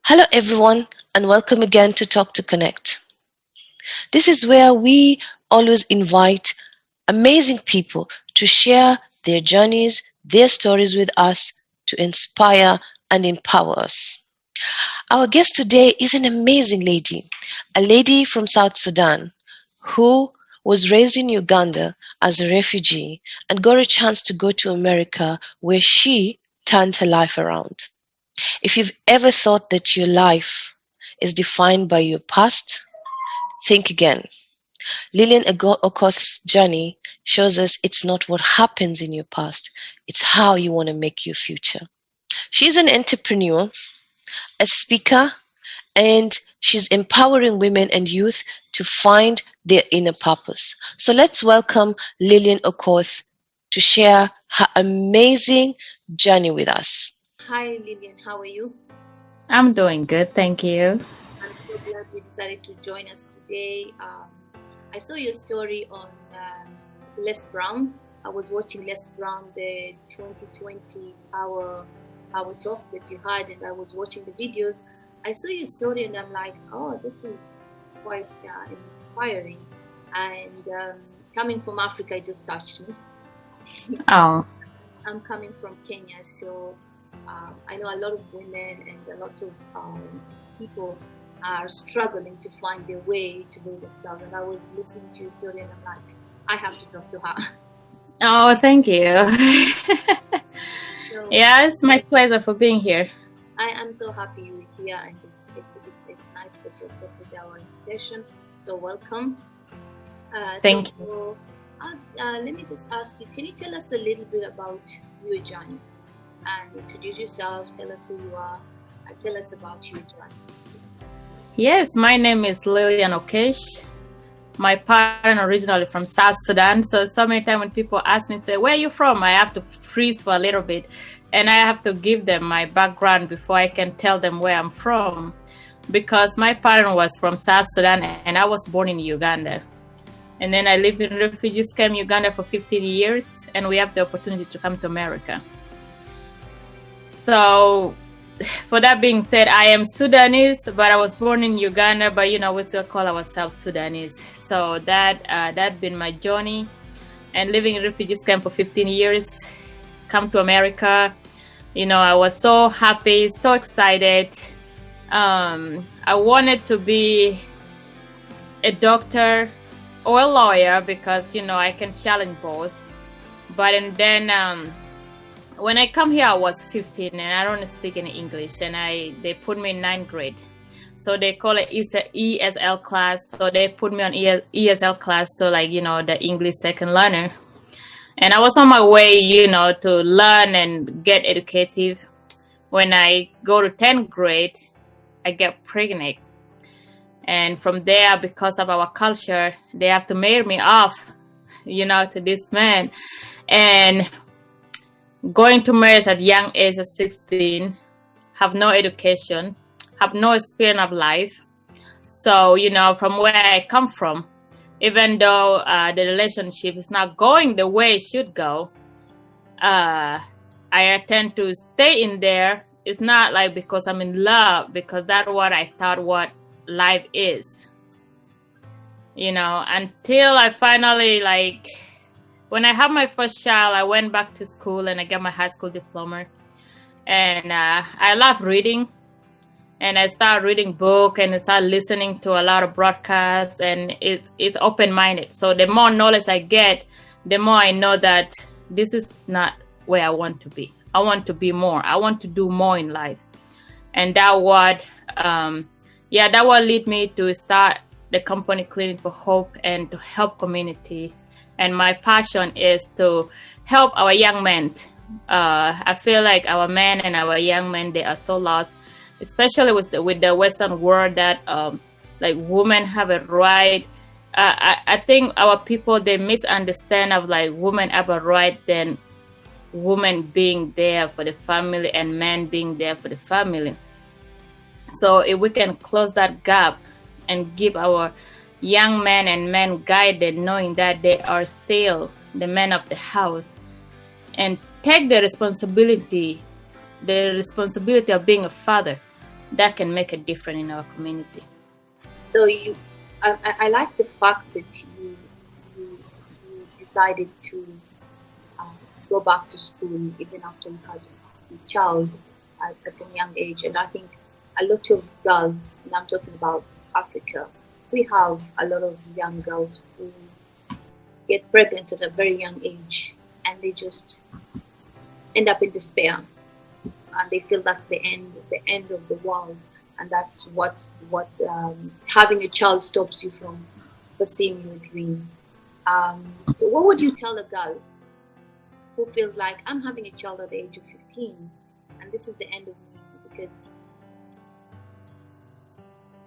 Hello, everyone, and welcome again to Talk to Connect. This is where we always invite amazing people to share their journeys, their stories with us to inspire and empower us. Our guest today is an amazing lady, a lady from South Sudan who was raised in Uganda as a refugee and got a chance to go to America where she turned her life around. If you've ever thought that your life is defined by your past, think again. Lilian Okoth's journey shows us it's not what happens in your past, it's how you want to make your future. She's an entrepreneur, a speaker, and she's empowering women and youth to find their inner purpose. So let's welcome Lilian Okoth to share her amazing journey with us. Hi Lilian, how are you? I'm doing good, thank you. I'm so glad you decided to join us today. I saw your story on Les Brown. I was watching Les Brown, the 2020 hour talk that you had, and I was watching the videos. I saw your story and I'm like, oh, this is quite inspiring. And coming from Africa, it just touched me. Oh, I'm coming from Kenya, so I know a lot of women and a lot of people are struggling to find their way to know themselves. And I was listening to your story and I'm like, I have to talk to her. oh, thank you. So, Yeah, it's my pleasure for being here. I am so happy you're here, and it's nice that you accepted our invitation. So welcome. Thank you. Let me just ask you, can you tell us a little bit about your journey? And introduce yourself, tell us who you are, and tell us about your journey. Yes, my name is Lilian Okesh. My parents originally from South Sudan. So many times when people ask me, say, where are you from? I have to freeze for a little bit. And I have to give them my background before I can tell them where I'm from. Because my parent was from South Sudan and I was born in Uganda. And then I lived in refugee camp Uganda for 15 years. And we have the opportunity to come to America. So for that being said, I am Sudanese, but I was born in Uganda, but we still call ourselves Sudanese. So that's been my journey, and living in refugees camp for 15 years, come to America. I was so happy, so excited. I wanted to be a doctor or a lawyer because, I can challenge both. But and then when I come here, I was 15 and I don't speak any English, and they put me in 9th grade. So they call it ESL class. So they put me on ESL class, so the English second learner. And I was on my way, to learn and get educative. When I go to 10th grade, I get pregnant. And from there, because of our culture, they have to marry me off, to this man. And going to marriage at young age of 16, have no education, have no experience of life. So, from where I come from, even though the relationship is not going the way it should go, I tend to stay in there. It's not like because I'm in love, because that's what I thought what life is. Until I finally, when I had my first child, I went back to school and I got my high school diploma. And I love reading. And I started reading books and I started listening to a lot of broadcasts, and it's open-minded. So the more knowledge I get, the more I know that this is not where I want to be. I want to be more. I want to do more in life. And that what lead me to start the company Clinic for Hope and to help community. And my passion is to help our young men. I feel like our men and our young men, they are so lost, especially with the Western world, that women have a right. I think our people, they misunderstand of women have a right than women being there for the family and men being there for the family. So if we can close that gap and give our young men and men guided, knowing that they are still the men of the house, and take the responsibility of being a father, that can make a difference in our community. So I like the fact that you decided to go back to school even after you had a child at a young age. And I think a lot of girls, and I'm talking about Africa, we have a lot of young girls who get pregnant at a very young age, and they just end up in despair, and they feel that's the end of the world, and that's what having a child stops you from pursuing your dream. So what would you tell a girl who feels like, I'm having a child at the age of 15 and this is the end of me? Because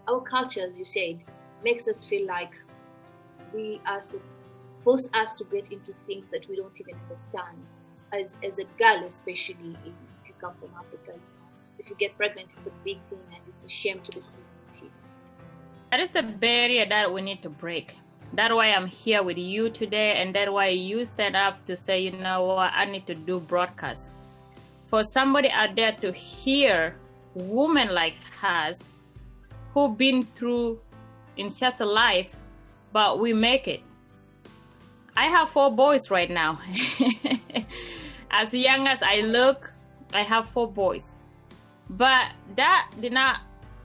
our culture, as you said, makes us feel like we are force us to get into things that we don't even understand. As a girl, especially if you come from Africa, if you get pregnant, it's a big thing and it's a shame to the community. That is the barrier that we need to break. That's why I'm here with you today, and that's why you stand up to say, you know what, I need to do broadcast. For somebody out there to hear women like us who've been through in just a life, but we make it. I have 4 boys right now. As young as I look, I have 4 boys. But that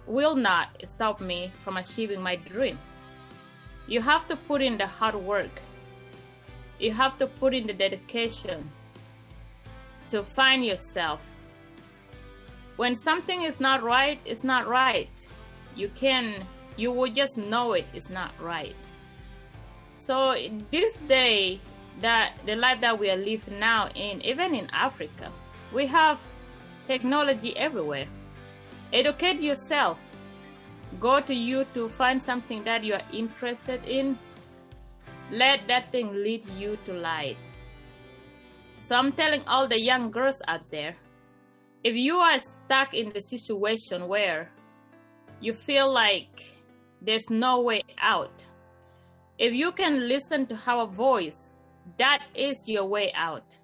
will not stop me from achieving my dream. You have to put in the hard work. You have to put in the dedication to find yourself. When something is not right, it's not right. You will just know it's not right. So this day, that the life that we are living now in, even in Africa, we have technology everywhere. Educate yourself. Go to YouTube, find something that you are interested in. Let that thing lead you to light. So I'm telling all the young girls out there, if you are stuck in the situation where you feel like there's no way out, if you can listen to our voice, that is your way out.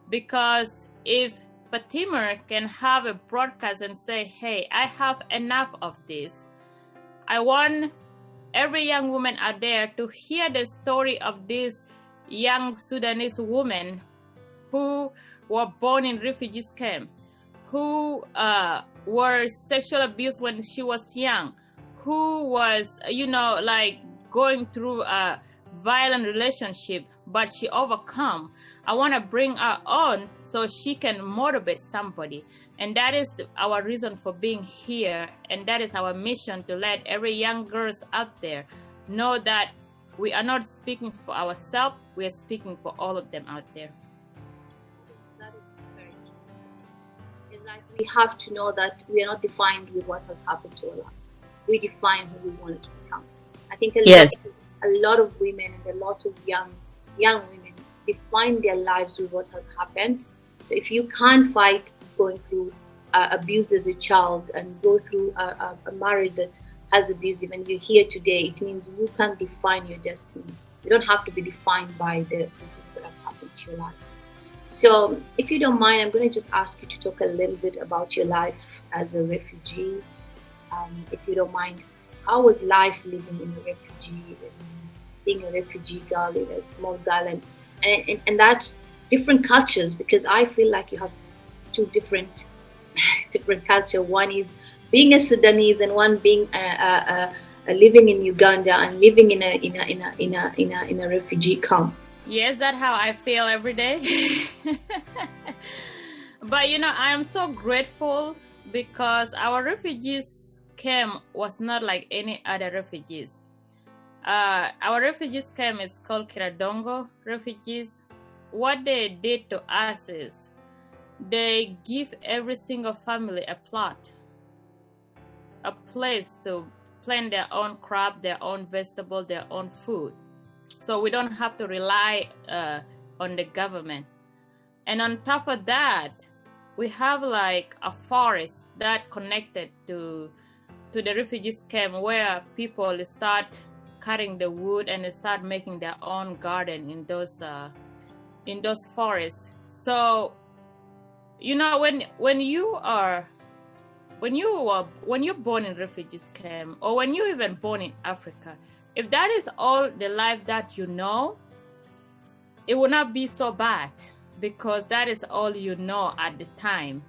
Because if Fatima can have a broadcast and say, hey, I have enough of this. I want every young woman out there to hear the story of this young Sudanese woman who were born in refugees camp, who were sexual abused when she was young, who was, going through a violent relationship, but she overcome. I want to bring her on so she can motivate somebody. And that is our reason for being here. And that is our mission, to let every young girls out there know that we are not speaking for ourselves. We are speaking for all of them out there. That is very true. It's like we have to know that we are not defined with what has happened to our life. We define who we want to become. I think a lot of women and a lot of young women define their lives with what has happened. So if you can't fight going through abuse as a child and go through a marriage that has abusive, and you're here today, it means you can define your destiny. You don't have to be defined by the things that have happened to your life. So if you don't mind, I'm going to just ask you to talk a little bit about your life as a refugee. If you don't mind, how was life living in a refugee, being a refugee girl, in a small girl, and that's different cultures, because I feel like you have 2 different culture. One is being a Sudanese, and one being living in Uganda and living in a refugee camp. Yes, that's how I feel every day. But I am so grateful because our refugees camp was not like any other refugees. Our refugees camp is called Kiradongo refugees. What they did to us is they give every single family a plot, a place to plant their own crop, their own vegetable, their own food. So we don't have to rely on the government. And on top of that, we have like a forest that connected to the refugees camp, where people start cutting the wood and start making their own garden in those forests. So when you are when you're born in refugees camp, or when you're even born in Africa, if that is all the life that you know, it will not be so bad, because that is all you know at the time.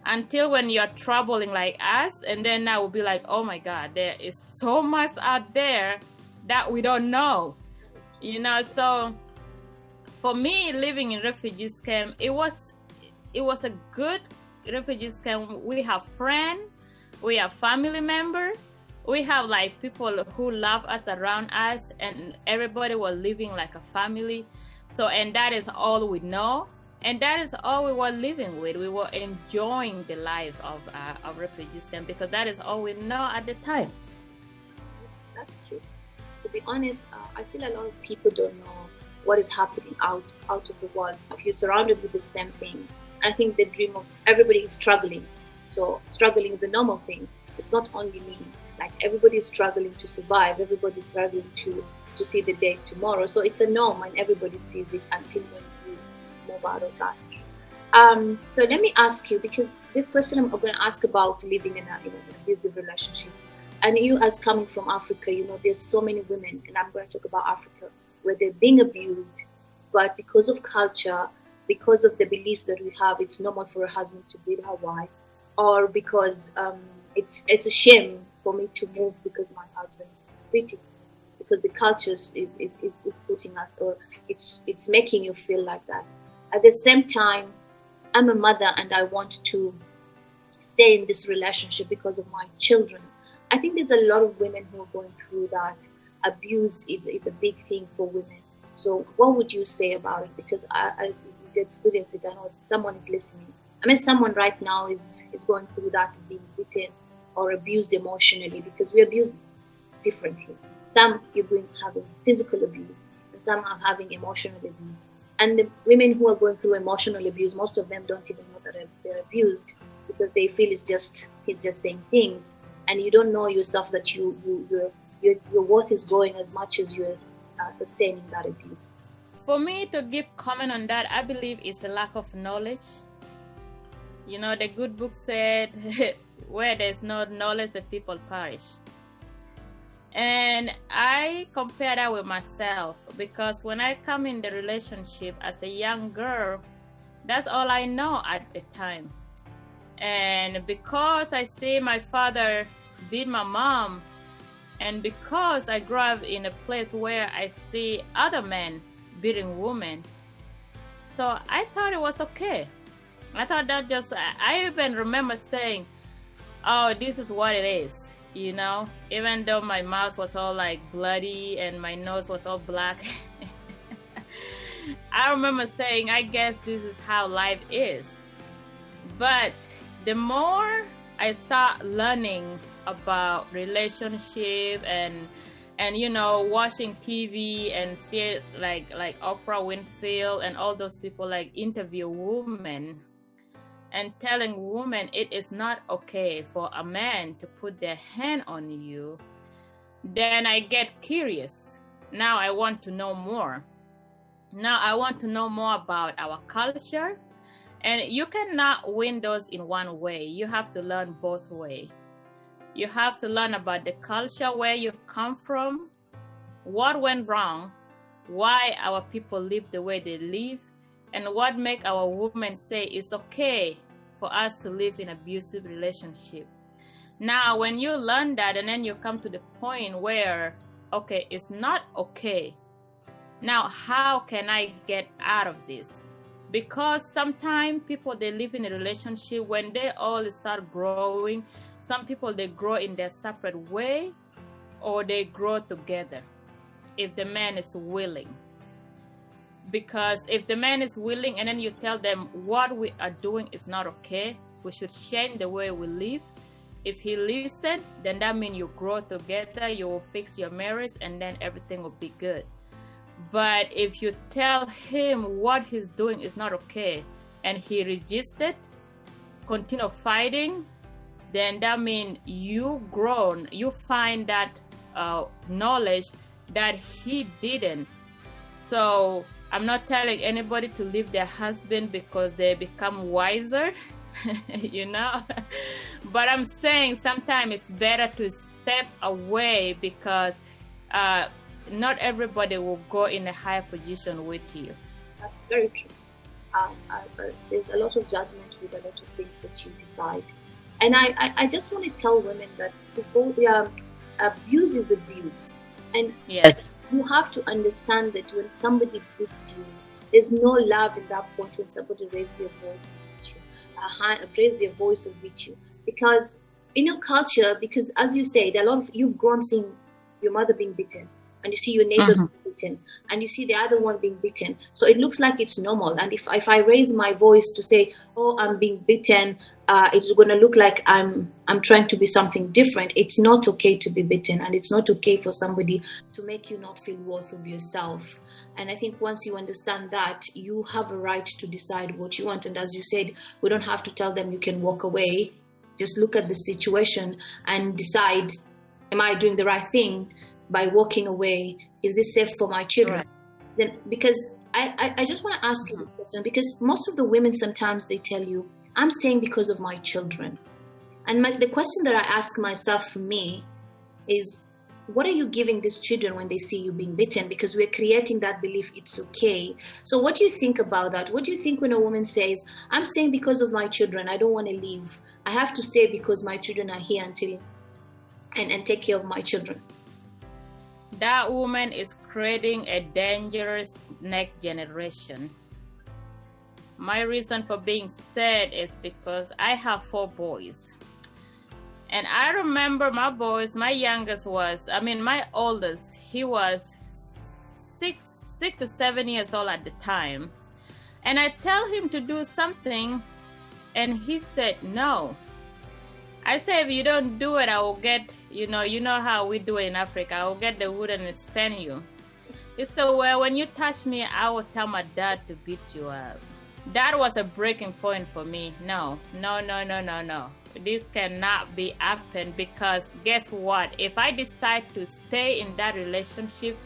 Until when you're traveling like us, and then I will be like, oh my God, there is so much out there that we don't know, you know. So for me, living in refugees camp, it was a good refugees camp. We have friends, we have family members, we have like people who love us around us, and everybody was living like a family. So, and that is all we know, and that is all we were living with. We were enjoying the life of refugees camp, because that is all we know at the time. That's true. To be honest, I feel a lot of people don't know what is happening out of the world. If you're surrounded with the same thing, I think the dream of everybody is struggling. So struggling is a normal thing. It's not only me. Like, everybody is struggling to survive. Everybody is struggling to see the day tomorrow. So it's a norm, and everybody sees it until when you move out of that. So let me ask you, because this question I'm going to ask about living in an abusive relationship. And you, as coming from Africa, you know, there's so many women, and I'm going to talk about Africa, where they're being abused, but because of culture, because of the beliefs that we have, it's normal for a husband to beat her wife, or because it's a shame for me to move because my husband is beating me, because the culture is putting us, or it's making you feel like that. At the same time, I'm a mother and I want to stay in this relationship because of my children. I think there's a lot of women who are going through that. Abuse is a big thing for women. So what would you say about it? Because I experience it. I know someone is listening. I mean, someone right now is going through that, being beaten or abused emotionally, because we abuse differently. Some you're having physical abuse, and some are having emotional abuse. And the women who are going through emotional abuse, most of them don't even know that they're abused, because they feel he's just saying things, and you don't know yourself that your worth is going as much as you're sustaining that abuse. For me to give comment on that, I believe it's a lack of knowledge. You know, the good book said, where there's no knowledge, the people perish. And I compare that with myself, because when I come in the relationship as a young girl, that's all I know at the time. And because I see my father beat my mom, and because I grew up in a place where I see other men beating women, so I thought it was okay. I thought that I even remember saying, oh, this is what it is, you know, even though my mouth was all like bloody and my nose was all black. I remember saying, I guess this is how life is. But the more I start learning about relationship and you know, watching TV and see like Oprah Winfrey and all those people like interview women and telling women it is not okay for a man to put their hand on you, then I get curious. Now I want to know more. Now I want to know more about our culture. And you cannot win those in one way. You have to learn both ways. You have to learn about the culture, where you come from, what went wrong, why our people live the way they live, and what make our women say it's okay for us to live in abusive relationship. Now, when you learn that, and then you come to the point where, okay, it's not okay. Now, how can I get out of this? Because sometimes people, they live in a relationship, when they all start growing, some people, they grow in their separate way, or they grow together if the man is willing. Because if the man is willing, and then you tell them what we are doing is not okay, we should change the way we live. If he listens, then that means you grow together, you will fix your marriage, and then everything will be good. But if you tell him what he's doing is not okay, and he resisted, continue fighting, then that means you grown, you find that knowledge that he didn't. So I'm not telling anybody to leave their husband because they become wiser. you know. But I'm saying sometimes it's better to step away because not everybody will go in a higher position with you. That's very true. There's a lot of judgment with a lot of things that you decide. And I just want to tell women that abuse is abuse. And yes, you have to understand that when somebody beats you, there's no love in that point when somebody raises their voice and beat you, raise their voice or beat you. Because in your culture, because as you say, there are a lot of, you've grown seeing your mother being beaten, and you see your neighbor being beaten, and you see the other one being beaten. So it looks like it's normal. And if I raise my voice to say, oh, I'm being beaten, it's going to look like I'm trying to be something different. It's not okay to be beaten, and it's not okay for somebody to make you not feel worth of yourself. And I think once you understand that, you have a right to decide what you want. And as you said, we don't have to tell them you can walk away. Just look at the situation and decide, am I doing the right thing by walking away? Is this safe for my children? Right. Then, because I just want to ask you a question, because most of the women, sometimes they tell you, I'm staying because of my children. And the question that I ask myself, for me, is, what are you giving these children when they see you being beaten? Because we're creating that belief it's okay. So what do you think about that? What do you think when a woman says, I'm staying because of my children, I don't want to leave, I have to stay because my children are here until and take care of my children? That woman is creating a dangerous next generation. My reason for being sad is because I have 4 boys. And I remember my boys, my youngest was, my oldest, he was 6 to 7 years old at the time. And I tell him to do something, and he said, no. I said, if you don't do it, I will get, you know how we do it in Africa, I will get the wood and span you. He said, well, when you touch me, I will tell my dad to beat you up. That was a breaking point for me. No. This cannot be happened, because guess what? If I decide to stay in that relationship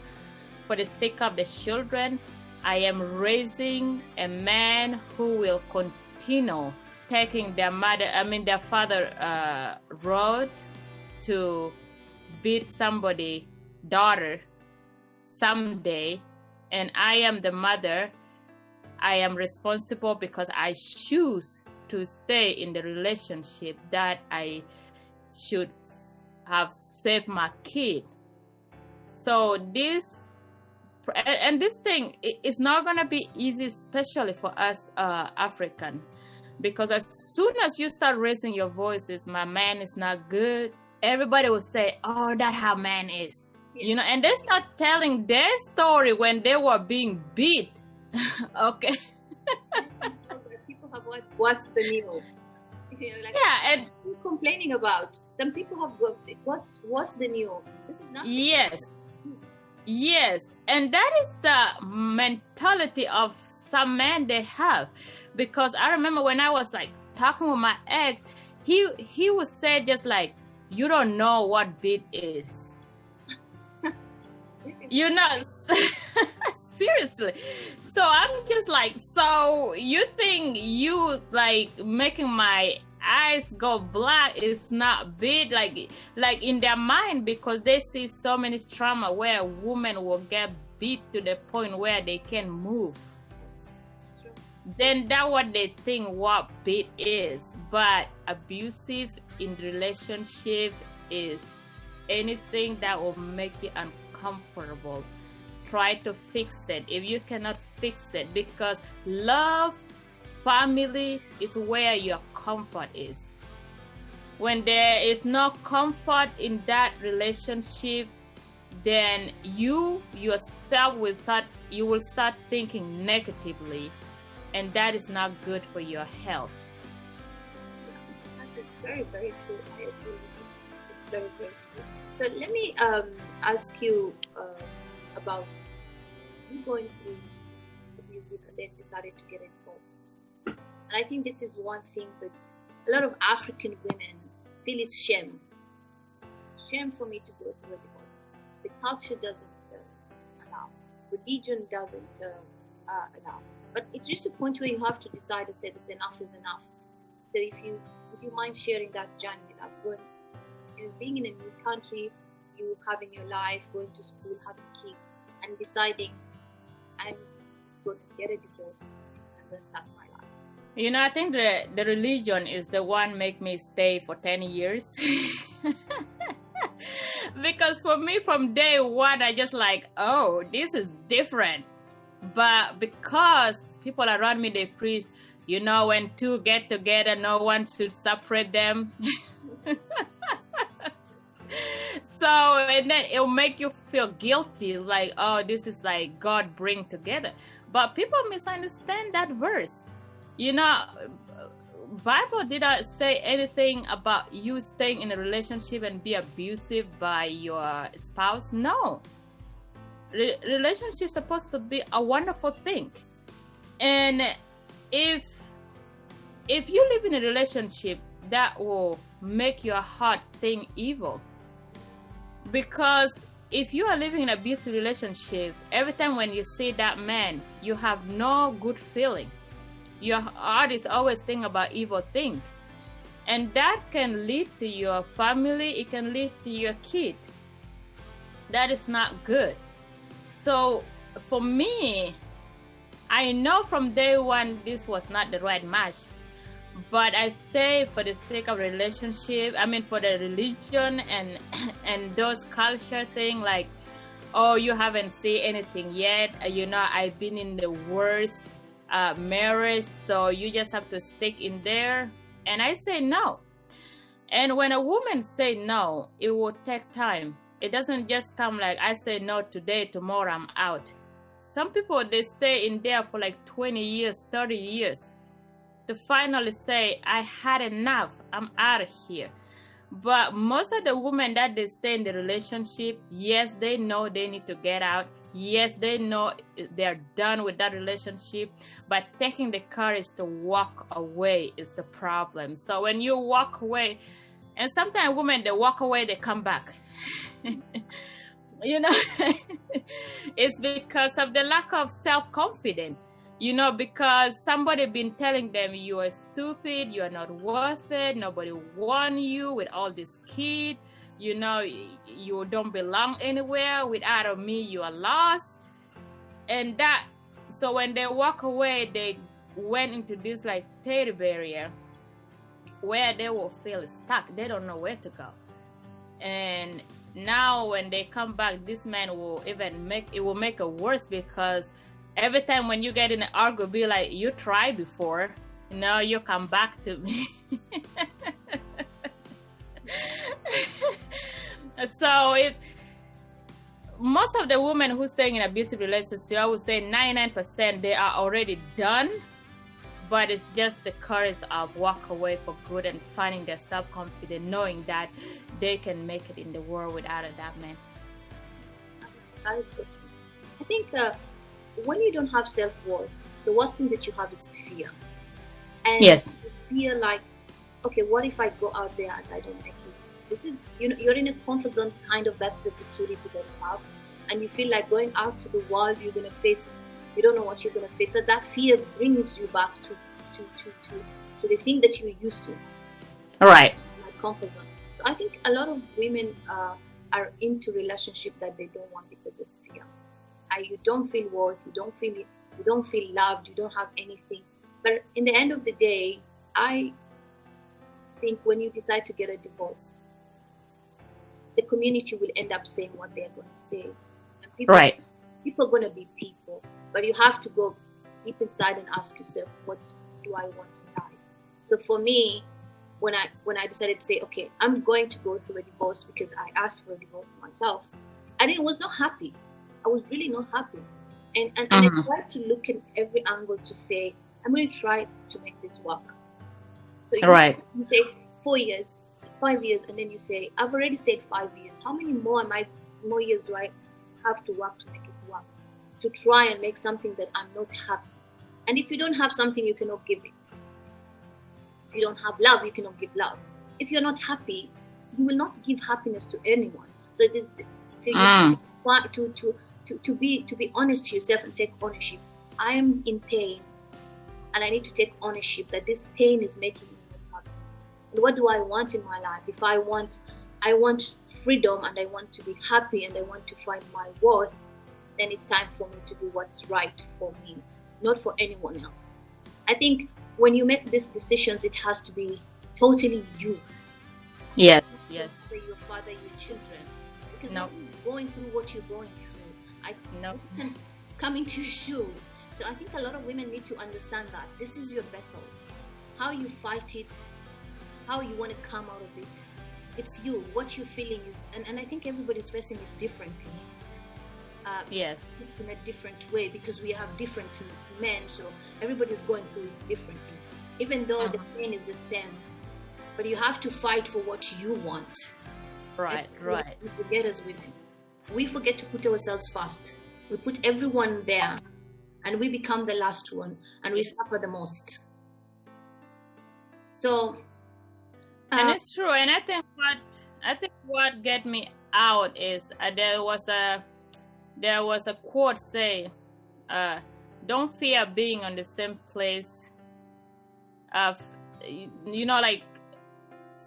for the sake of the children, I am raising a man who will continue taking their father road to beat somebody's daughter someday. And I am the mother. I am responsible because I choose to stay in the relationship that I should have saved my kid. So this thing is not going to be easy, especially for us African, because as soon as you start raising your voices, my man is not good, everybody will say, oh, that's how man is. Yes. And they start telling their story when they were being beat. Okay. People have what's the new? And complaining about. Some people have what's the new? This is not. Yes, and that is the mentality of some men they have, because I remember when I was like talking with my ex, he would say just like, you don't know what beat is. Seriously. So I'm just like, so you think you like making my eyes go black is not big, like in their mind, because they see so many trauma where women will get beat to the point where they can't move. Then that's what they think what beat is. But abusive in relationship is anything that will make you uncomfortable. Try to fix it if you cannot fix it, because love, family is where your comfort is. When there is no comfort in that relationship, then you yourself will start thinking negatively, and that is not good for your health. That's very, very true. I agree with you. It's very, very true. So let me ask you about you going through music and then decided to get a divorce. And I think this is one thing that a lot of African women feel is shame. Shame for me to go through a divorce. The culture doesn't allow. Religion doesn't allow. But it's just a point where you have to decide and say, this enough is enough. So would you mind sharing that journey with us? Going, being in a new country, you having your life, going to school, having kids, and deciding, I'm going to get a divorce and restart my life. I think the religion is the one make me stay for 10 years. Because for me, from day one, I just like, oh, this is different. But because people around me, they preach, when two get together, no one should separate them. So, and then it'll make you feel guilty, like, oh, this is like God bring together. But people misunderstand that verse. Bible didn't say anything about you staying in a relationship and be abusive by your spouse. No. Relationship supposed to be a wonderful thing. And if you live in a relationship, that will make your heart think evil. Because if you are living in an abusive relationship, every time when you see that man, you have no good feeling. Your heart is always thinking about evil things. And that can lead to your family. It can lead to your kid. That is not good. So for me, I know from day one, this was not the right match. But I stay for the sake of relationship. I mean, for the religion and those culture thing, like, oh, you haven't seen anything yet. I've been in the worst marriage, so you just have to stick in there. And I say no. And when a woman say no, it will take time. It doesn't just come like, I say no today, tomorrow I'm out. Some people, they stay in there for like 20 years, 30 years to finally say, I had enough, I'm out of here. But most of the women that they stay in the relationship, yes, they know they need to get out. Yes, they know they're done with that relationship, but taking the courage to walk away is the problem. So when you walk away, and sometimes women, they walk away, they come back. It's because of the lack of self-confidence. Because somebody been telling them you are stupid, you are not worth it, nobody want you with all these kids, you don't belong anywhere, without me you are lost. And that, so when they walk away, they went into this like teddy barrier where they will feel stuck, they don't know where to go. And now when they come back, this man will make it worse, because every time when you get in an argument, be like, you tried before, you come back to me. So most of the women who staying in abusive relationships, I would say 99%, they are already done, but it's just the courage of walk away for good and finding their self-confidence, knowing that they can make it in the world without that man. That is so true. I think when you don't have self-worth, the worst thing that you have is fear. And yes, you feel like, okay, what if I go out there and I don't make it? This is, you're in a comfort zone, kind of, that's the security that you have. And you feel like going out to the world, you're going to face, you don't know what you're going to face. So that fear brings you back to the thing that you were used to. All right. Like comfort zone. So I think a lot of women are into relationship that they don't want because of fear. You don't feel worth, you don't feel loved, you don't have anything. But in the end of the day, I think when you decide to get a divorce, the community will end up saying what they're going to say. And people are going to be people, but you have to go deep inside and ask yourself, what do I want in life? So for me, when I decided to say, okay, I'm going to go through a divorce because I asked for a divorce myself, I was not happy. I was really not happy. And I tried to look at every angle to say, I'm going to try to make this work. So you say 4 years, 5 years, and then you say, I've already stayed 5 years. How many more years do I have to work to make it work? To try and make something that I'm not happy. And if you don't have something, you cannot give it. If you don't have love, you cannot give love. If you're not happy, you will not give happiness to anyone. So you want to be honest to yourself and take ownership. I am in pain, and I need to take ownership that this pain is making me What do I want in my life? If I want freedom, and I want to be happy, and I want to find my worth, then it's time for me to do what's right for me, not for anyone else. I think when you make these decisions, it has to be totally you. Yes, yes. For your father, your children, because No. nobody's going through what you're going through. I No. can come into your shoe. So I think a lot of women need to understand that this is your battle. How you fight it, how you want to come out of it. It's you. What you're feeling is, and I think everybody's facing it differently. Yes. In a different way, because we have different men, so everybody's going through it differently. Even though the pain is the same, but you have to fight for what you want. Right, right. We forget as women. We forget to put ourselves first. We put everyone there, and we become the last one, and we suffer the most. So, and it's true. And I think what get me out is there was a quote say, "Don't fear being on the same place." Like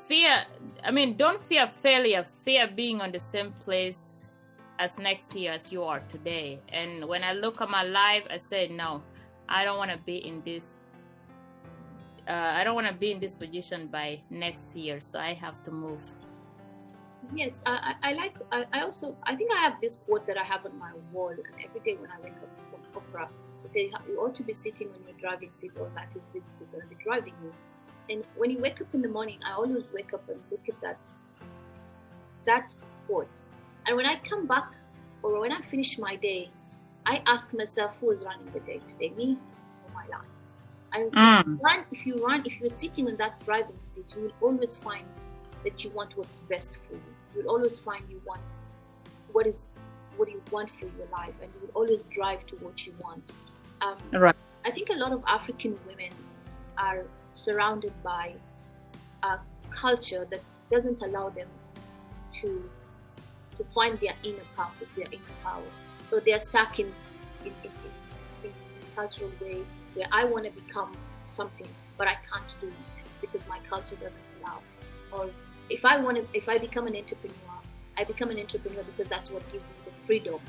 fear. I mean, don't fear failure. Fear being on the same place as next year as you are today. And when I look at my life, I say, no, I don't want to be in this. I don't want to be in this position by next year, so I have to move. Yes, I think I have this quote that I have on my wall, and every day when I wake up from opera, to say you ought to be sitting on your driving seat, or life is going to be driving you. And when you wake up in the morning, I always wake up and look at that quote. And when I come back, or when I finish my day, I ask myself, who is running the day today, me or my life? And if you're sitting on that driving seat, you will always find that you want what's best for you. You will always find you want what you want for your life, and you will always drive to what you want. Right. I think a lot of African women are surrounded by a culture that doesn't allow them to find their inner purpose, their inner power. So they are stuck in a cultural way where I want to become something, but I can't do it because my culture doesn't allow. Or if I become an entrepreneur, I become an entrepreneur because that's what gives me the freedom.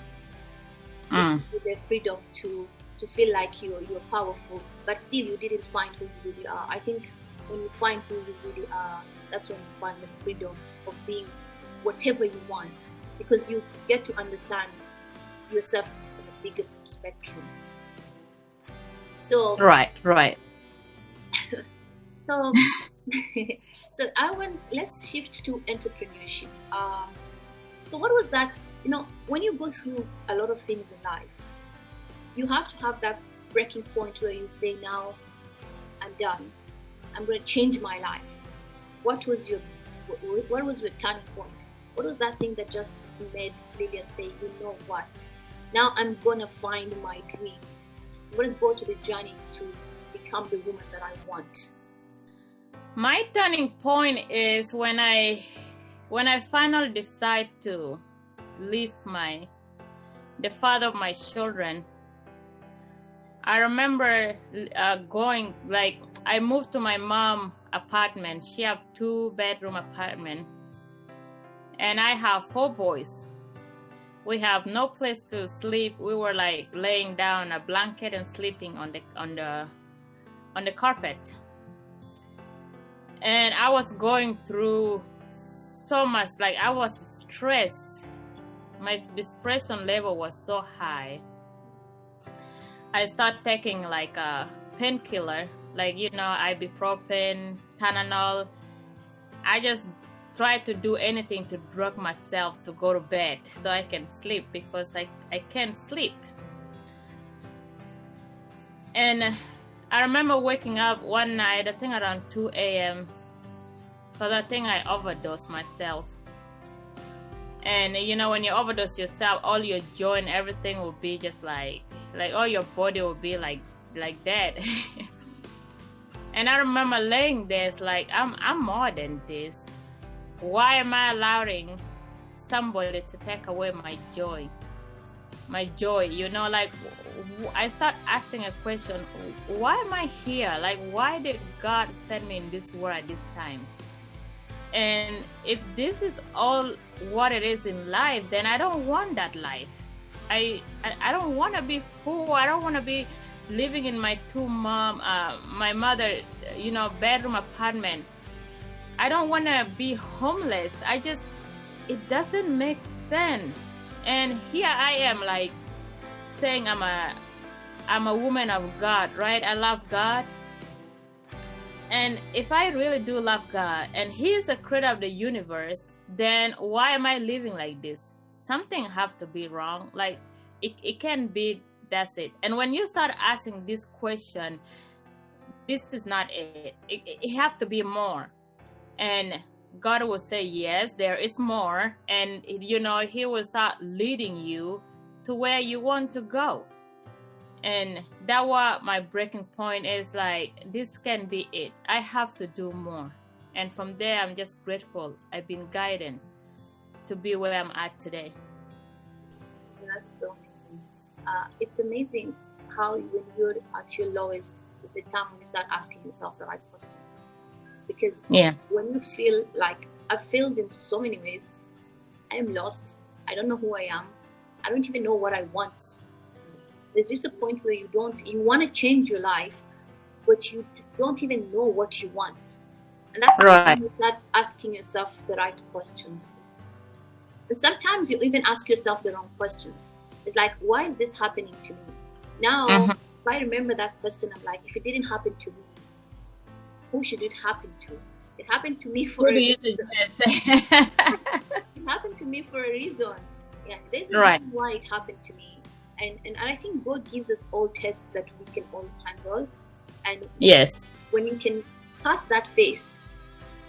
The freedom to feel like you're powerful, but still you didn't find who you really are. I think when you find who you really are, that's when you find the freedom of being whatever you want, because you get to understand yourself in a bigger spectrum. So right. So let's shift to entrepreneurship. So what was that? When you go through a lot of things in life, you have to have that breaking point where you say, now I'm done. I'm going to change my life. What was your turning point? What was that thing that just made Lilian say, you know what? Now I'm going to find my dream. I'm going to go to the journey to become the woman that I want. My turning point is when I finally decide to leave the father of my children. I remember going, like, I moved to my mom apartment. She have 2-bedroom apartment, and I have 4 boys. We have no place to sleep. We were like laying down a blanket and sleeping on the carpet. And I was going through so much, like I was stressed. My depression level was so high. I started taking like a painkiller, like, ibuprofen, Tylenol. I just tried to do anything to drug myself to go to bed so I can sleep, because I can't sleep. And I remember waking up one night, I think around 2 a.m., because I think I overdosed myself. And when you overdose yourself, all your joint, everything will be just like all your body will be like that. And I remember laying there, it's like, I'm more than this. Why am I allowing somebody to take away my joy? my joy, like I start asking a question, why am I here? Like, why did God send me in this world at this time? And if this is all what it is in life, then I don't want that life. I don't want to be poor. I don't want to be living in my my mother, bedroom apartment. I don't want to be homeless. It doesn't make sense. And here I am, like saying I'm a woman of God, right? I love God. And if I really do love God and He is the creator of the universe, then why am I living like this? Something have to be wrong. Like it can't be, that's it. And when you start asking this question, this is not it. It have to be more. And God will say, yes, there is more. And, He will start leading you to where you want to go. And that what my breaking point is, like, this can be it. I have to do more. And from there, I'm just grateful. I've been guided to be where I'm at today. That's so amazing. It's amazing how when you're at your lowest is the time when you start asking yourself the right questions. Because when you feel like, I've failed in so many ways, I am lost, I don't know who I am, I don't even know what I want. There's just a point where you want to change your life, but you don't even know what you want. And that's right. when you start asking yourself the right questions. And sometimes you even ask yourself the wrong questions. It's like, why is this happening to me? Now, if I remember that question, I'm like, if it didn't happen to me, who should it happen to? It happened to me for a reason. It happened to me for a reason. Yeah, there's a reason why it happened to me. And I think God gives us all tests that we can all handle. And yes, when you can pass that phase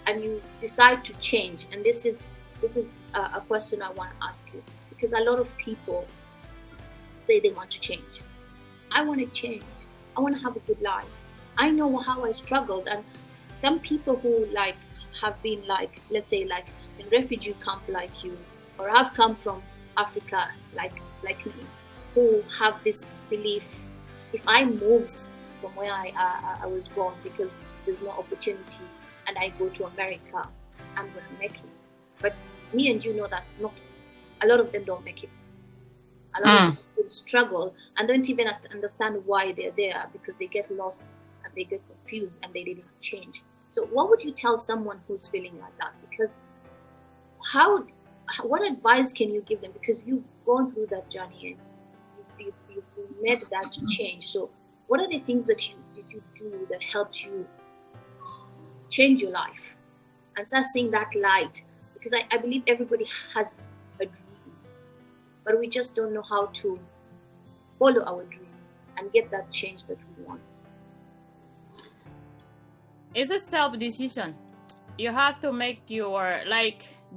and you decide to change, and this is a question I want to ask you, because a lot of people say they want to change. I want to change. I want to have a good life. I know how I struggled, and some people who have been let's say in refugee camp like you, or have come from Africa like me, who have this belief, if I move from where I was born because there's no opportunities and I go to America, I'm going to make it. But me and you know that's not, a lot of them don't make it. A lot of them struggle and don't even understand why they're there, because they get lost and they get confused and they didn't change. So what would you tell someone who's feeling like that? Because what advice can you give them? Because you've gone through that journey and you made that change. So what are the things that you do that helped you change your life and start seeing that light? Because I believe everybody has a dream, but we just don't know how to follow our dreams and get that change that we want. It's a self-decision. You have to make your,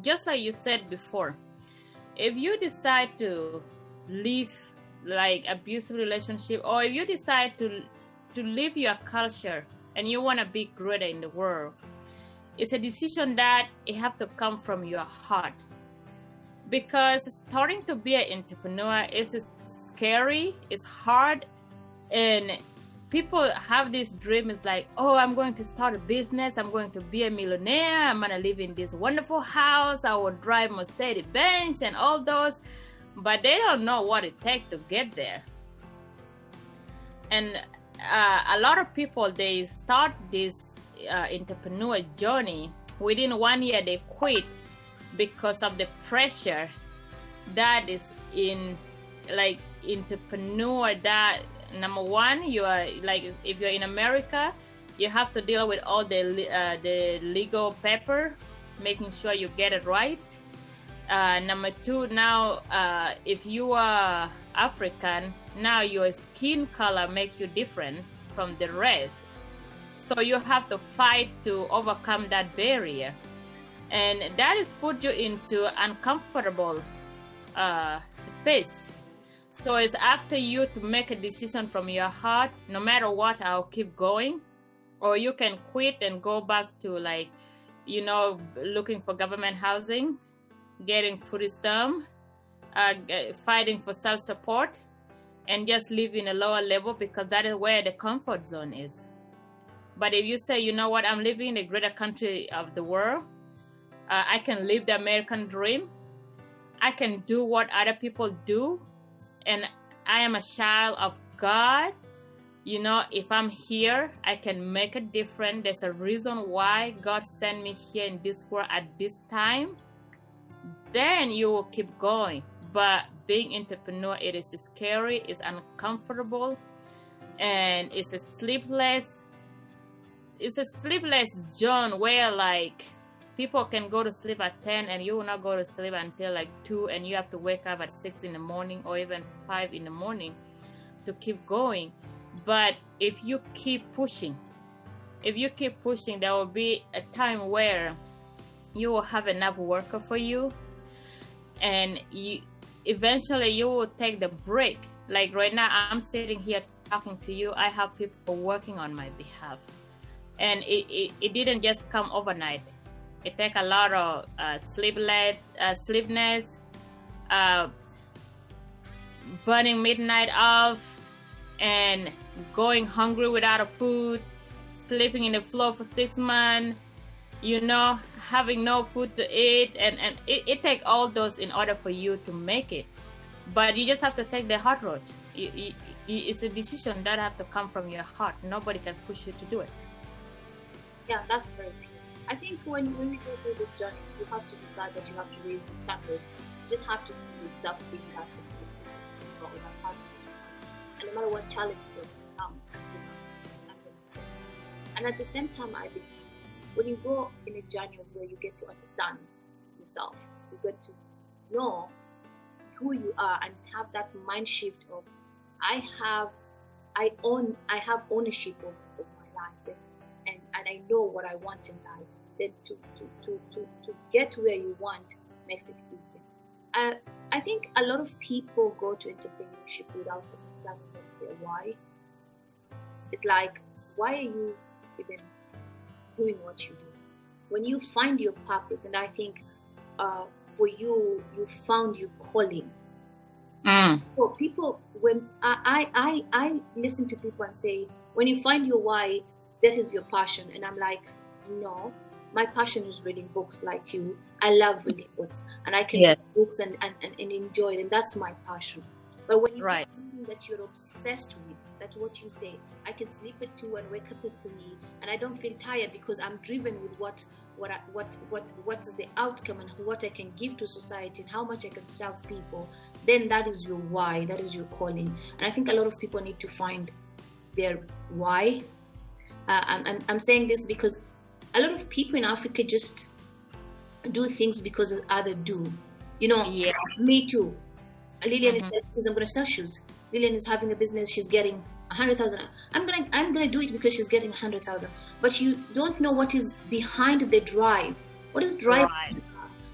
just like you said before, if you decide to leave abusive relationship, or if you decide to leave your culture and you want to be greater in the world, it's a decision that it have to come from your heart. Because starting to be an entrepreneur is scary, it's hard, and people have this dream. It's like, oh, I'm going to start a business, I'm going to be a millionaire, I'm going to live in this wonderful house, I will drive Mercedes-Benz and all those, but they don't know what it takes to get there. And a lot of people, they start this entrepreneur journey, within 1 year they quit because of the pressure that is in entrepreneur. That number one, you are if you're in America, you have to deal with all the legal paper, making sure you get it right. Number two, now if you are African, now your skin color makes you different from the rest, so you have to fight to overcome that barrier, and that is put you into uncomfortable space. So it's after you to make a decision from your heart, no matter what, I'll keep going. Or you can quit and go back to looking for government housing, getting food stamp, fighting for self-support and just live in a lower level, because that is where the comfort zone is. But if you say, you know what, I'm living in a greater country of the world, I can live the American dream, I can do what other people do, and I am a child of God. You know, if I'm here, I can make a difference. There's a reason why God sent me here in this world at this time. Then you will keep going. But being entrepreneur, it is scary, it's uncomfortable, and it's a sleepless zone where like people can go to sleep at 10 and you will not go to sleep until like 2, and you have to wake up at 6 in the morning or even 5 in the morning to keep going. But if you keep pushing, there will be a time where you will have enough worker for you, and eventually you will take the break. Like right now, I'm sitting here talking to you. I have people working on my behalf, and it didn't just come overnight. It take a lot of sleepiness, burning midnight off, and going hungry without a food, sleeping in the floor for 6 months, you know, having no food to eat, and it takes all those in order for you to make it. But you just have to take the hard road. It's a decision that have to come from your heart. Nobody can push you to do it. Yeah, that's very true. I think when we go through this journey, you have to decide that you have to raise your standards. You just have to see yourself being that or that person. And no matter what challenges come, and at the same time, I believe when you go in a journey where you get to understand yourself, you get to know who you are and have that mind shift of I have ownership of my life, and I know what I want in life. Then to get where you want makes it easy. I think a lot of people go to entrepreneurship without understanding what's their why. It's like, why are you even doing what you do? When you find your purpose, and I think for you found your calling. For people, when I listen to people and say, when you find your why, that is your passion, and I'm like, no, my passion is reading books like you. I love reading books, and I can read books and enjoy it, and that's my passion. But when you have something that you're obsessed with, that's what you say, I can sleep at 2 and wake up at 3, and I don't feel tired because I'm driven with what's the outcome and what I can give to society and how much I can serve people. Then that is your why, that is your calling. And I think a lot of people need to find their why. I'm saying this because a lot of people in Africa just do things because others do. You know, me too. Lilian says, I'm going to sell shoes. Lilian is having a business. She's getting 100,000. I'm gonna do it because she's getting 100,000. But you don't know what is behind the drive. What is drive? Right.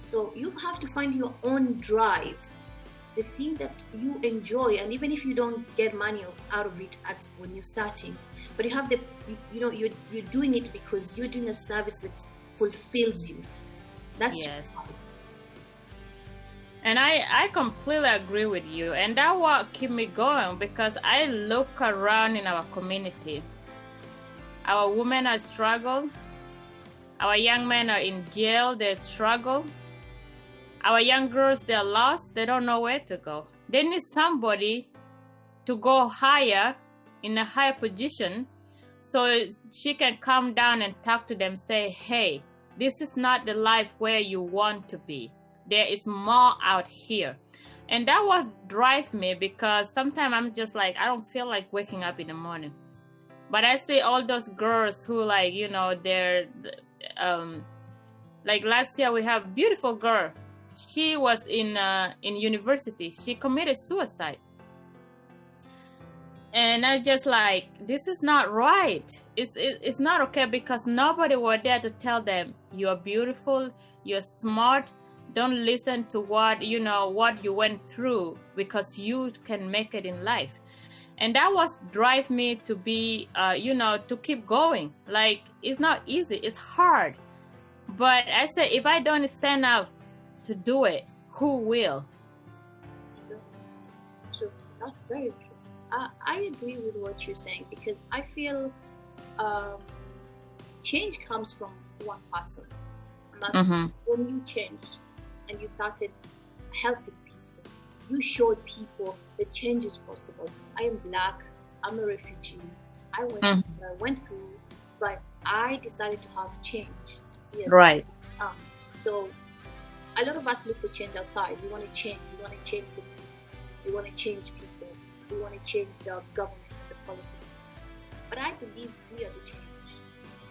So you have to find your own drive, the thing that you enjoy, and even if you don't get money out of it when you're starting, but you have you're doing it because you're doing a service that fulfills you. That's And I completely agree with you, and that what keep me going, because I look around in our community. Our women are struggle. Our young men are in jail, they struggle. Our young girls, they're lost, they don't know where to go. They need somebody to go higher, in a higher position, so she can come down and talk to them, say, hey, this is not the life where you want to be. There is more out here. And that was drive me, because sometimes I'm just like, I don't feel like waking up in the morning. But I see all those girls who, like, you know, they're like last year we have a beautiful girl. She was in university. She committed suicide. And I just like, this is not right. It's not okay, because nobody was there to tell them, you're beautiful, you're smart. Don't listen to what you went through, because you can make it in life. And that was drive me to be, to keep going. Like, it's not easy, it's hard. But I say, if I don't stand up to do it, who will? That's very true. I agree with what you're saying, because I feel change comes from one person. And that's when you changed and you started helping people, you showed people that change is possible. I am Black, I'm a refugee, I went through, but I decided to have change. Yes. Right. So a lot of us look for change outside. We want to change. We want to change the news. We want to change people. We want to change the government and the politics. But I believe we are the change.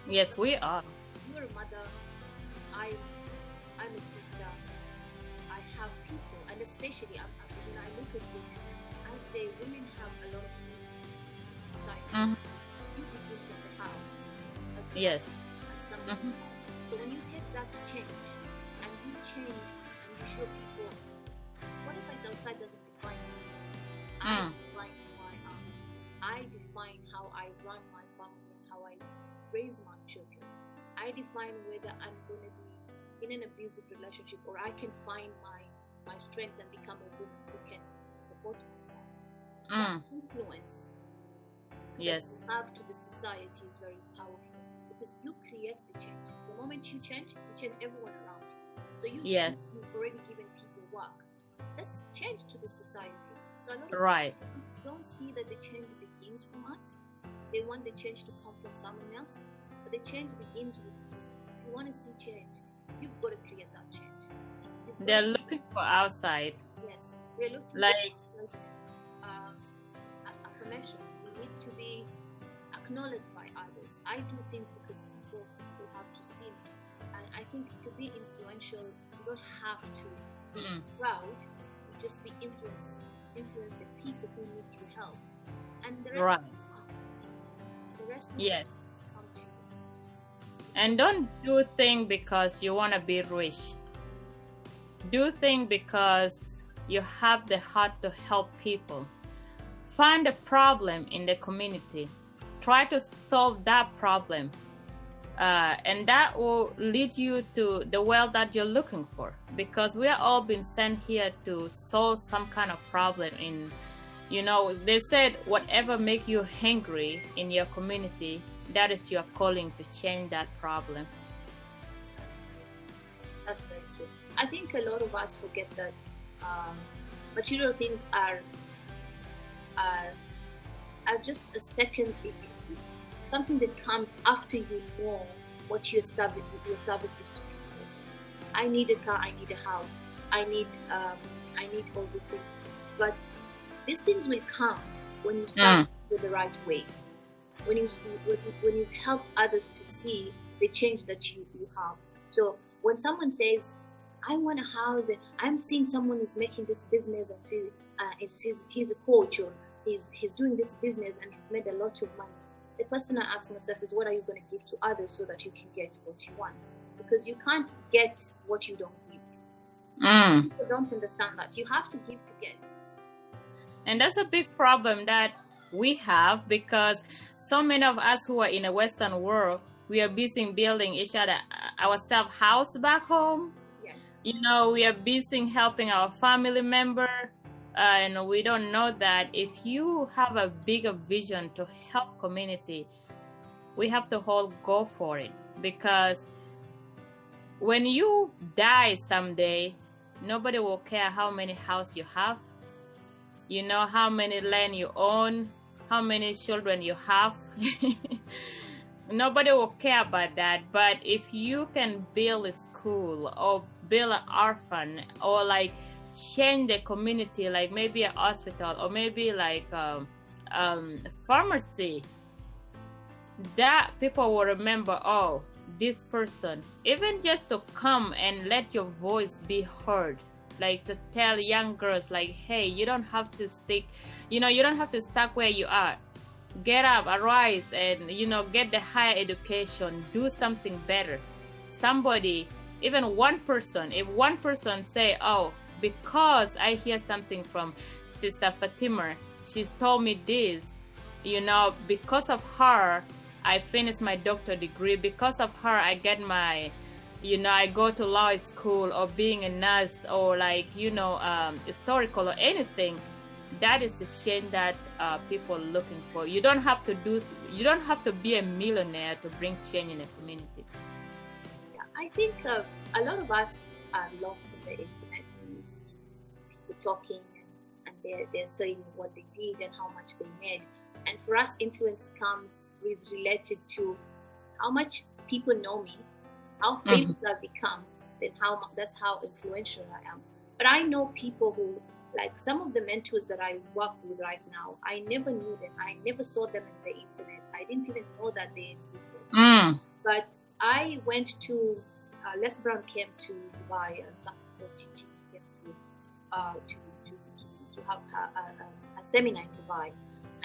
Yes, we are. You're a mother. I'm a sister. I have people, and especially when I look at women, I say women have a lot of people in society. You begin from the house. Yes. So when you take that change and you change and you show people, whatever is outside doesn't define me. I define who I am. I define how I run my family and how I raise my children. I define whether I'm going to be in an abusive relationship or I can find my strength and become a woman who can support myself. That influence that you have to the society is very powerful, because you create the change. The moment you change everyone around you. So you've already given people work. Let's change to the society. So a lot of people don't see that the change begins from us. They want the change to come from someone else, but the change begins with you. If you want to see change, you've got to create that change. They're looking for outside. Yes, we're looking like affirmation. We need to be acknowledged by others. I do things because people have to see me. And I think to be influential, you don't have to be proud. You just be influence the people who need your help. And the rest will come to you. And don't do things because you want to be rich. Do things because you have the heart to help people. Find a problem in the community. Try to solve that problem. And that will lead you to the wealth that you're looking for. Because we are all been sent here to solve some kind of problem in, they said whatever make you hungry in your community, that is your calling to change that problem. That's very true. I think a lot of us forget that material things are just a second. It's just something that comes after you know what your service is to people. I need a car. I need a house. I need all these things. But these things will come when you serve with the right way. When you help others to see the change that you have. So when someone says, I want a house, and I'm seeing someone is making this business, and he's a coach, or he's doing this business and he's made a lot of money. The question I ask myself is, what are you going to give to others so that you can get what you want? Because you can't get what you don't give. People don't understand that. You have to give to get. And that's a big problem that we have, because so many of us who are in a Western world, we are busy building each other ourselves house back home. Yes. We are busy helping our family member, and we don't know that if you have a bigger vision to help community, we have to all go for it. Because when you die someday, nobody will care how many houses you have, how many land you own, how many children you have. Nobody will care about that. But if you can build a school or build an orphan, or change the community, like maybe a hospital, or maybe pharmacy, that people will remember, this person, even just to come and let your voice be heard, to tell young girls, hey, you don't have to stick, you don't have to stuck where you are. Get up, arise, and get the higher education, do something better. Somebody, even one person, if one person say, because I hear something from Sister Fatima, she's told me this, because of her I finished my doctor degree, because of her I get my, I go to law school, or being a nurse, or historical or anything. that is the change that people are looking for. You don't have to be a millionaire to bring change in a community. Yeah, I think a lot of us are lost in the internet when you see people talking and they're saying what they did and how much they made. And for us, influence is related to how much people know me, how famous I've become, then that's how influential I am. But I know people who, like some of the mentors that I work with right now, I never knew them. I never saw them in the internet. I didn't even know that they existed. But I went to Les Brown came to Dubai, and Francisco Chichi came to have a seminar in Dubai.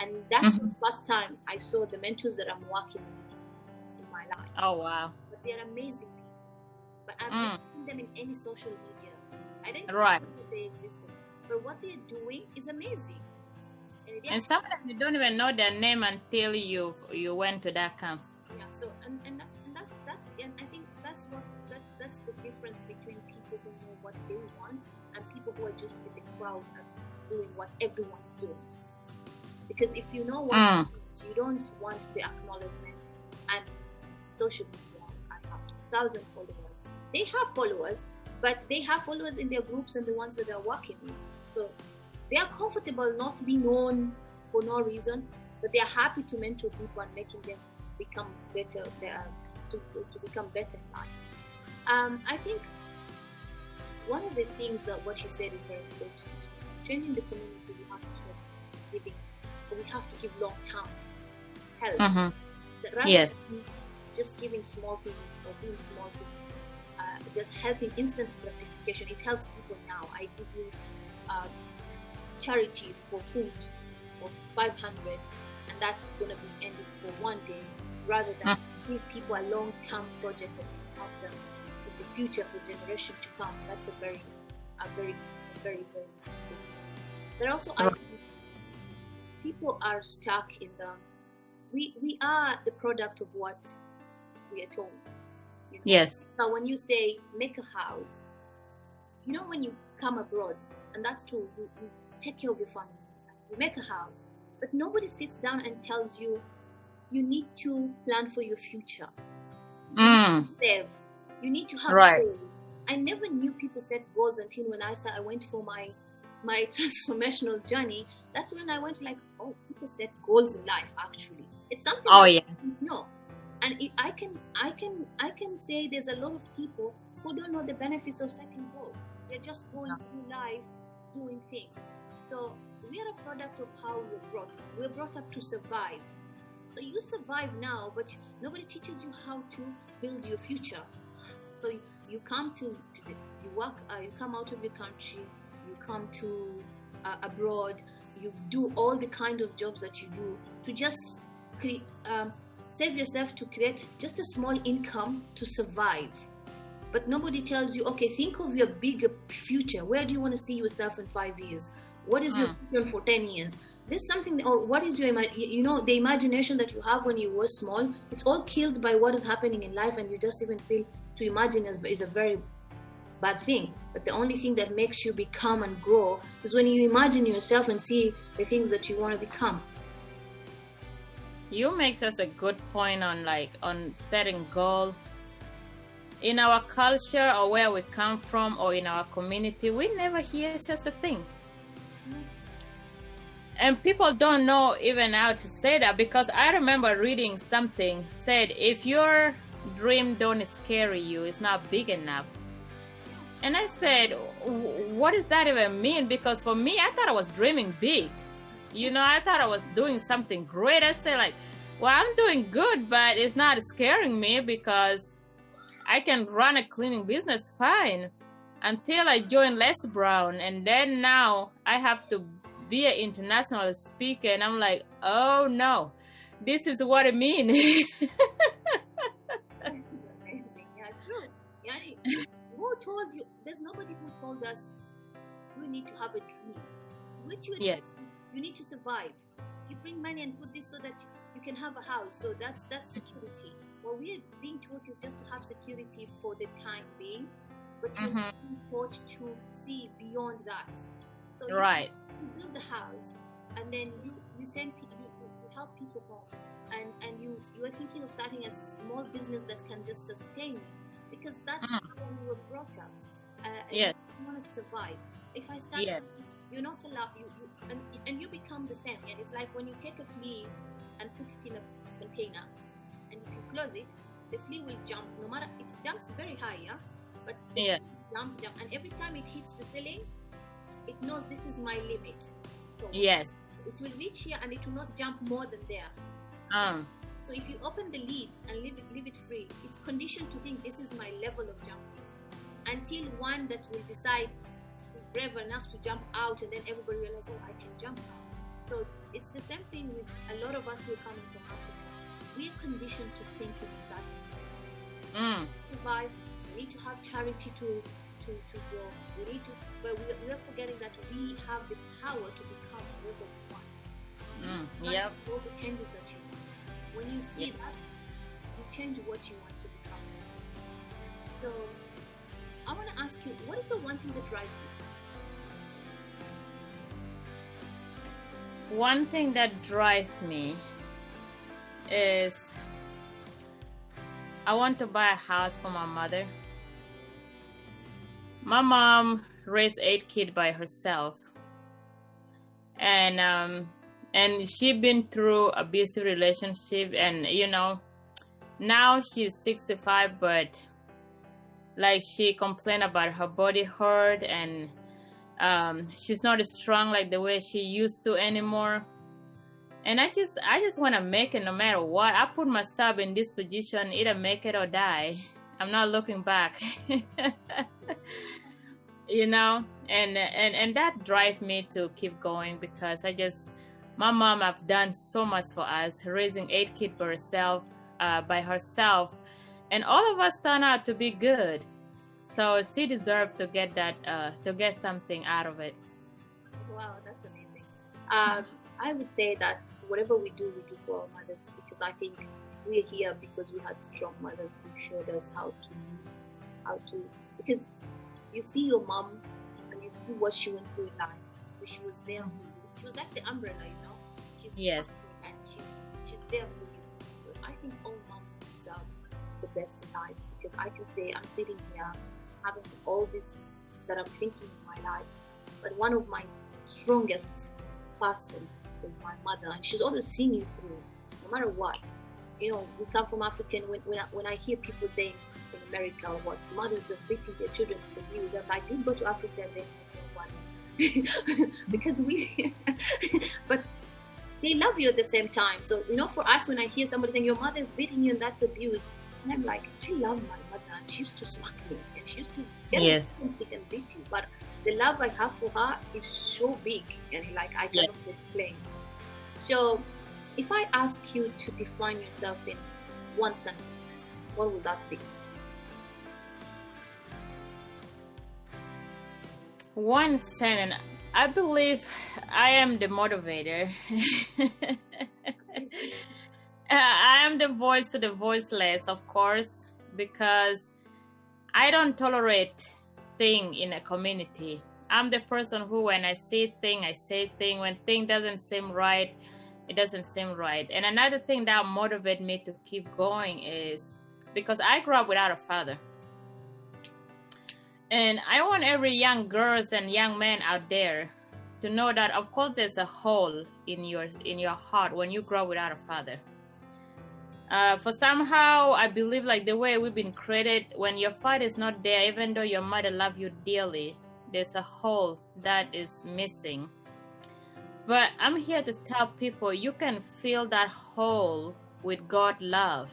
And that's the first time I saw the mentors that I'm working with in my life. Oh, wow. But they're amazing people. But I've not seen them in any social media. I didn't know that they existed. But what they're doing is amazing. And sometimes you don't even know their name until you went to that camp. Yeah, so and I think that's the difference between people who know what they want and people who are just in the crowd and doing what everyone is doing. Because if you know what you want, you don't want the acknowledgement. And social media, I have 2,000 followers. They have followers, but they have followers in their groups and the ones that they're working with. So they are comfortable not to be known for no reason, but they are happy to mentor people and making them become better, to become better in life. I think one of the things that what you said is very important. Changing the community, we have to give long-term help. Rather than just giving small things or doing small things, just helping instant gratification. It helps people now. I give you charity for food for 500, and that's going to be ended for one day, rather than give people a long-term project that will help them in the future for generation to come. That's a very good thing. But also, I think people are stuck in we are the product of what we are told. You know? Yes. So when you say make a house, when you come abroad, and that's true, you take care of your family, you make a house, but nobody sits down and tells you need to plan for your future. You need to save. You need to have goals. I never knew people set goals until when I went for my transformational journey. That's when I went like, oh, people set goals in life. Actually, it's something I didn't know. And I can say there's a lot of people who don't know the benefits of setting goals. They're just going through life doing things. So we are a product of how we're brought up. We're brought up to survive. So you survive now, but nobody teaches you how to build your future. So you come you come out of your country, you come to abroad, you do all the kind of jobs that you do to just save yourself, to create just a small income to survive. But nobody tells you, okay, think of your bigger future. Where do you want to see yourself in 5 years? What is your vision for 10 years? There's something, or what is your, the imagination that you have when you were small, it's all killed by what is happening in life, and you just even feel to imagine is a very bad thing. But the only thing that makes you become and grow is when you imagine yourself and see the things that you want to become. You makes us a good point on setting goal. In our culture or where we come from or in our community, we never hear such a thing. And people don't know even how to say that, because I remember reading something said, if your dream don't scare you, it's not big enough. And I said, what does that even mean? Because for me, I thought I was dreaming big. I thought I was doing something great. I said well, I'm doing good, but it's not scaring me because I can run a cleaning business fine until I joined Les Brown. And then now I have to be an international speaker. And I'm like, oh no, this is what it means. This is amazing. Yeah, true. Yeah, who told you? There's nobody who told us you need to have a dream. You need to survive. You bring money and put this so that you can have a house. So that's security. What we are being taught is just to have security for the time being, but you're being taught to see beyond that. So Right. you build the house, and then you send people, you help people home, and you are thinking of starting a small business that can just sustain you, because that's how we were brought up. Yes. You want to survive. If I start, Yes. you're not allowed. And you become the same. And it's like when you take a flea and put it in a container, and if you close it, the flea will jump. No matter, it jumps very high, yeah. But Yeah. jump, and every time it hits the ceiling, it knows this is my limit. So Yes. it will reach here, and it will not jump more than there. So if you open the lid and leave it free, it's conditioned to think this is my level of jumping, until one that will decide is brave enough to jump out, and then everybody realizes, oh, I can jump out. So it's the same thing with a lot of us who are coming from Africa. We are conditioned to think in a certain way. To survive, we need to have charity to grow. We need to, but we are forgetting that we have the power to become whatever we want. Yep. All the changes that you want. When you see that, you change what you want to become. So I want to ask you, what is the one thing that drives you? One thing that drives me is I want to buy a house for my mother. My mom raised 8 kids by herself, and she been through abusive relationship, and now she's 65, but like she complained about her body hurt, and she's not as strong like the way she used to anymore. And I just want to make it no matter what. I put myself in this position, either make it or die. I'm not looking back. And that drives me to keep going, because my mom have done so much for us, raising 8 kids by herself, and all of us turned out to be good. So she deserves to get that, to get something out of it. Wow, that's amazing. I would say that whatever we do for our mothers, because I think we're here because we had strong mothers who showed us how to, because you see your mom and you see what she went through in life, but she was there for you. She was like the umbrella, She's yes, and she's there for you. So I think all moms deserve the best in life, because I can say I'm sitting here having all this that I'm thinking in my life, but one of my strongest person is my mother, and she's always seen you through, no matter what. We come from African. When I hear people saying in America what mothers are beating their children to abuse, I'm like, you go to Africa and then because but they love you at the same time. So for us, when I hear somebody saying your mother is beating you and that's abuse, and I'm like, I love my mother, and she used to smack me, and she used to get something and beat you, but the love I have for her is so big, and I cannot explain. So if I ask you to define yourself in one sentence, what would that be? One sentence. I believe I am the motivator. I am the voice to the voiceless, of course, because I don't tolerate thing in a community. I'm the person who, when I say thing, I say thing. When thing doesn't seem right, it doesn't seem right. And another thing that motivates me to keep going is because I grew up without a father. And I want every young girls and young men out there to know that, of course, there's a hole in your heart when you grow up without a father. For somehow, I believe like the way we've been created, when your father is not there, even though your mother loves you dearly, there's a hole that is missing. But I'm here to tell people you can fill that hole with God's love.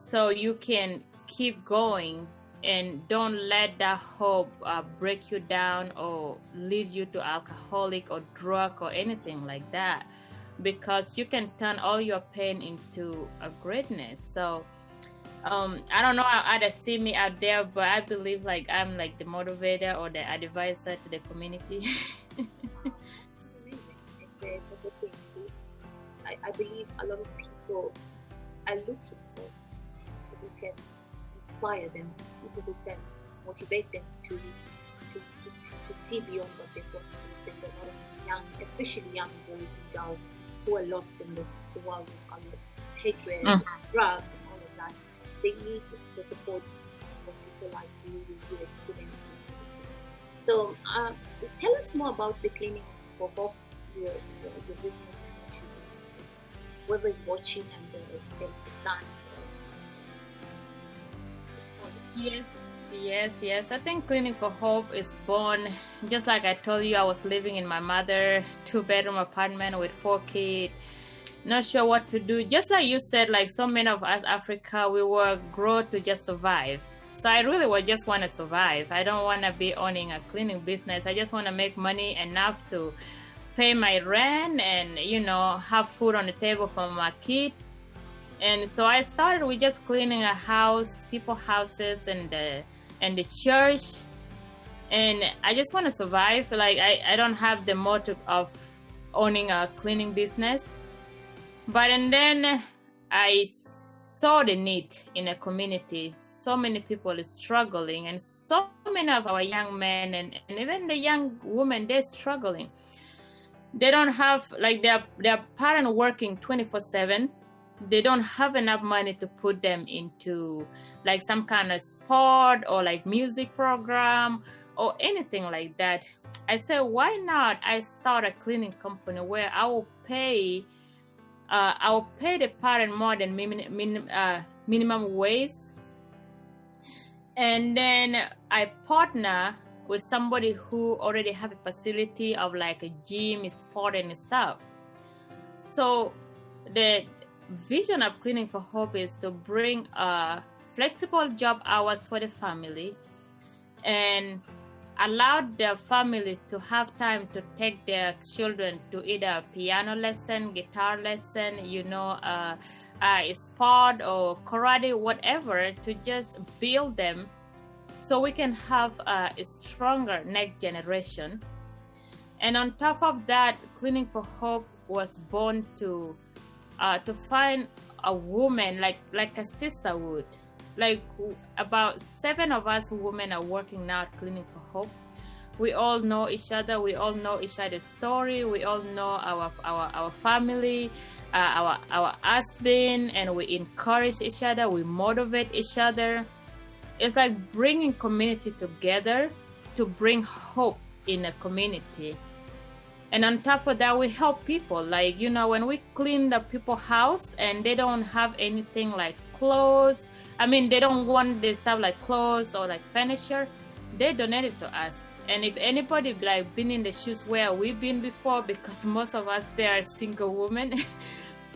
So you can keep going and don't let that hope break you down or lead you to alcoholic or drug or anything like that, because you can turn all your pain into a greatness. So I don't know how others see me out there, but I believe like I'm like the motivator or the advisor to the community. Amazing. It's a good thing to do. I believe a lot of people are looking for people who can inspire them, people who can motivate them to to see beyond what they've got through. There's a lot of young, especially young boys and girls who are lost in this world of hatred, drugs, and all of that. They need the support of people like you who experience it. So tell us more about the Clinic for Hope, your business, and what you do. So whoever is watching and they understand. Yes. I think Clinic for Hope is born, just like I told you, I was living in my mother 2-bedroom apartment with 4 kids, not sure what to do. Just like you said, like so many of us Africa, we were grown to just survive. So I really would just want to survive. I don't want to be owning a cleaning business. I just want to make money enough to pay my rent and, have food on the table for my kid. And so I started with just cleaning a house, people's houses, and the church. And I just want to survive. Like I don't have the motive of owning a cleaning business. And then I saw the need in a community. So many people are struggling, and so many of our young men and even the young women, they're struggling. They don't have, like, their parents working 24/7. They don't have enough money to put them into like some kind of sport or like music program or anything like that. I said, why not I start a cleaning company where I will pay the parent more than minimum wage, and then I partner with somebody who already have a facility of like a gym, sport, and stuff. So the vision of Cleaning for Hope is to bring flexible job hours for the family and allow their family to have time to take their children to either piano lesson, guitar lesson, sport or karate, whatever, to just build them so we can have a stronger next generation. And on top of that, Cleaning for Hope was born to find a woman like a sisterhood. Like about 7 of us women are working now at Cleaning for Hope. We all know each other. We all know each other's story. We all know our family, our husband, and we encourage each other. We motivate each other. It's like bringing community together to bring hope in a community. And on top of that, we help people. Like, when we clean the people's house and they don't have anything like clothes, they don't want the stuff like clothes or like furniture, they donate it to us. And if anybody like been in the shoes where we've been before, because most of us, they are single women,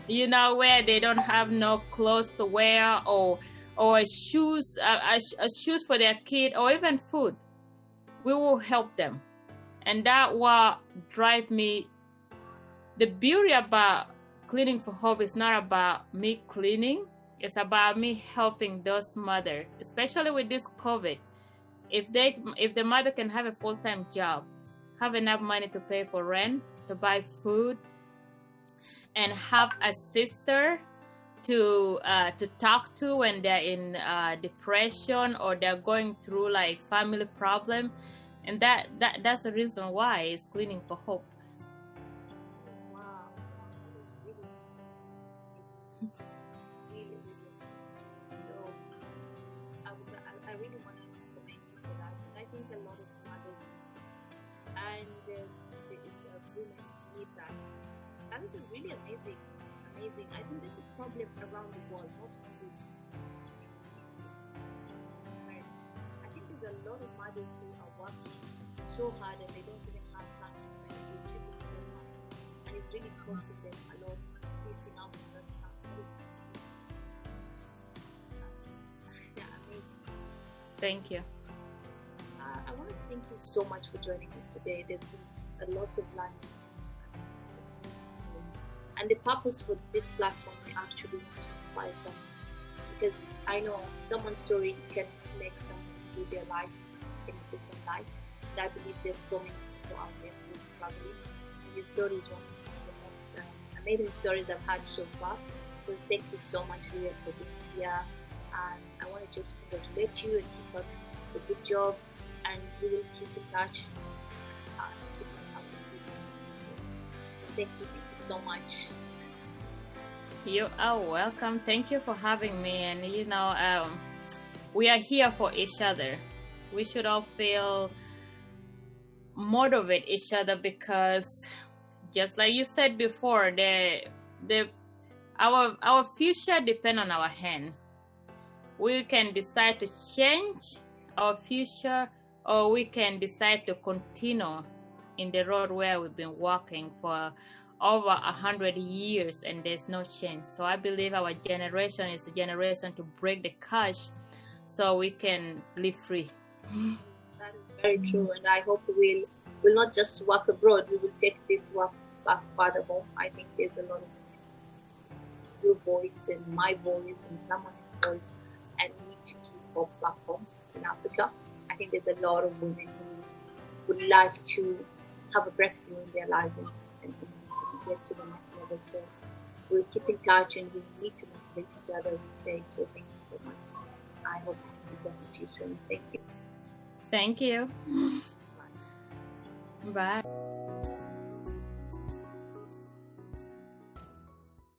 where they don't have no clothes to wear or shoes for their kid or even food, we will help them. And that what drive me. The beauty about Cleaning for Hope is not about me cleaning. It's about me helping those mothers, especially with this COVID. If the mother can have a full-time job, have enough money to pay for rent, to buy food, and have a sister to talk to when they're in depression or they're going through like family problem. And that's the reason why it's Cleaning for Hope. Wow, really. So I really want to commend you for that. And I think a lot of mothers and the women need that. That is really amazing. I think there's a problem around the world, not only in I think there's a lot of mothers who are working so hard and they don't even have time to spend with their lives. And it's really costing them a lot, missing out on that time. Yeah, amazing. Thank you. I want to thank you so much for joining us today. There's been a lot of learning. And the purpose for this platform, I actually want to inspire someone, because I know someone's story can make someone see their life in a different light. And I believe there's so many people out there who are struggling, and your story is one of the most amazing stories I've had so far. So thank you so much, Lilian, for being here. And I want to just congratulate you and keep up the good job. and we will keep in touch. Keep on helping people. So thank you so much. You are welcome. Thank you for having me. And we are here for each other. We should all feel motivate each other, because just like you said before, our future depends on our hand. We can decide to change our future, or we can decide to continue in the road where we've been walking for over 100 years and there's no change. So I believe our generation is a generation to break the curse so we can live free. That is very true, and I hope we'll not just work abroad, we will take this work back further home. I think there's a lot of your voice and my voice and someone else's voice, and we need to keep hope back home in Africa. I think there's a lot of women who would like to have a breakthrough in their lives and get to the next level. So we'll keep in touch, and we need to motivate each other, as you say. So thank you so much. I hope to be done with you soon. Thank you. Thank you. Bye.